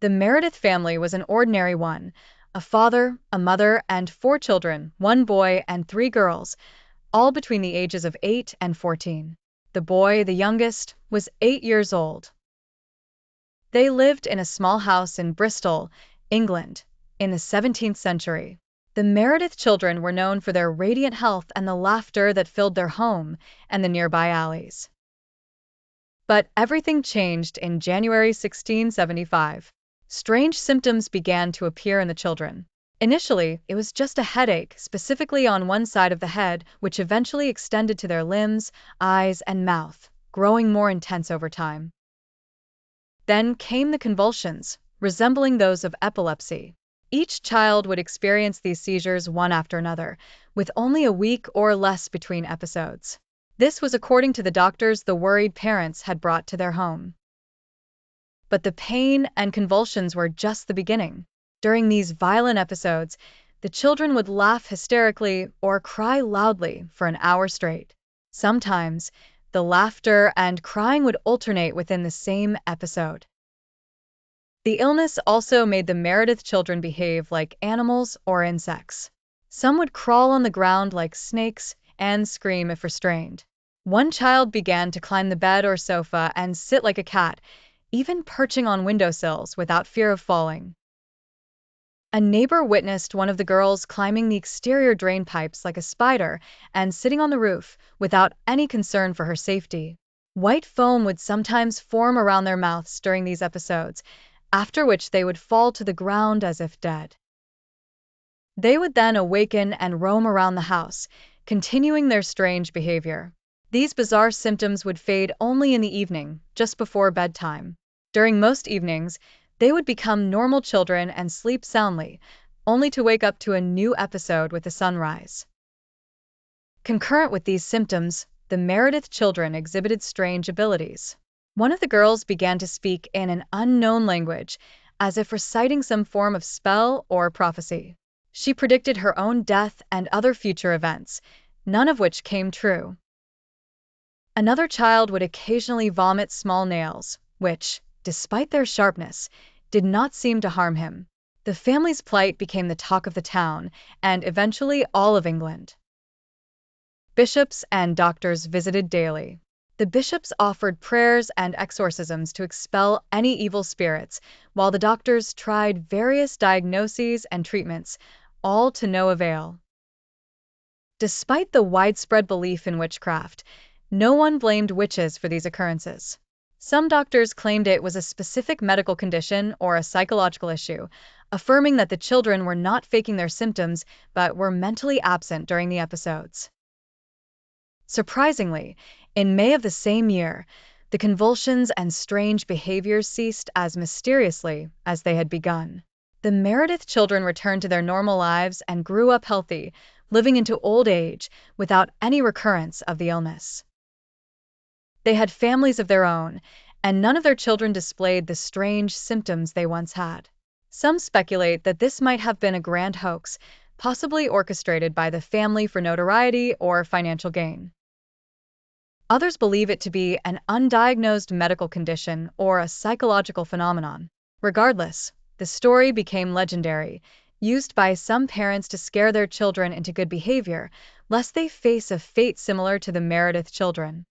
The Meredith family was an ordinary one: a father, a mother, and 4 children, 1 boy and 3 girls, all between the ages of 8 and 14. The boy, the youngest, was 8 years old. They lived in a small house in Bristol, England, in the 17th century. The Meredith children were known for their radiant health and the laughter that filled their home and the nearby alleys. But everything changed in January 1675. Strange symptoms began to appear in the children. Initially, it was just a headache, specifically on one side of the head, which eventually extended to their limbs, eyes, and mouth, growing more intense over time. Then came the convulsions, resembling those of epilepsy. Each child would experience these seizures one after another, with only a week or less between episodes. This was according to the doctors the worried parents had brought to their home. But the pain and convulsions were just the beginning. During these violent episodes, the children would laugh hysterically or cry loudly for an hour straight. Sometimes, the laughter and crying would alternate within the same episode. The illness also made the Meredith children behave like animals or insects. Some would crawl on the ground like snakes and scream if restrained. One child began to climb the bed or sofa and sit like a cat, even perching on windowsills without fear of falling. A neighbor witnessed one of the girls climbing the exterior drain pipes like a spider and sitting on the roof without any concern for her safety. White foam would sometimes form around their mouths during these episodes, after which they would fall to the ground as if dead. They would then awaken and roam around the house, continuing their strange behavior. These bizarre symptoms would fade only in the evening, just before bedtime. During most evenings, they would become normal children and sleep soundly, only to wake up to a new episode with the sunrise. Concurrent with these symptoms, the Meredith children exhibited strange abilities. One of the girls began to speak in an unknown language, as if reciting some form of spell or prophecy. She predicted her own death and other future events, none of which came true. Another child would occasionally vomit small nails, which, despite their sharpness, did not seem to harm him. The family's plight became the talk of the town, and eventually all of England. Bishops and doctors visited daily. The bishops offered prayers and exorcisms to expel any evil spirits, while the doctors tried various diagnoses and treatments, all to no avail. Despite the widespread belief in witchcraft, no one blamed witches for these occurrences. Some doctors claimed it was a specific medical condition or a psychological issue, affirming that the children were not faking their symptoms but were mentally absent during the episodes. Surprisingly, in May of the same year, the convulsions and strange behaviors ceased as mysteriously as they had begun. The Meredith children returned to their normal lives and grew up healthy, living into old age without any recurrence of the illness. They had families of their own, and none of their children displayed the strange symptoms they once had. Some speculate that this might have been a grand hoax, possibly orchestrated by the family for notoriety or financial gain. Others believe it to be an undiagnosed medical condition or a psychological phenomenon. Regardless, the story became legendary, used by some parents to scare their children into good behavior, lest they face a fate similar to the Meredith children.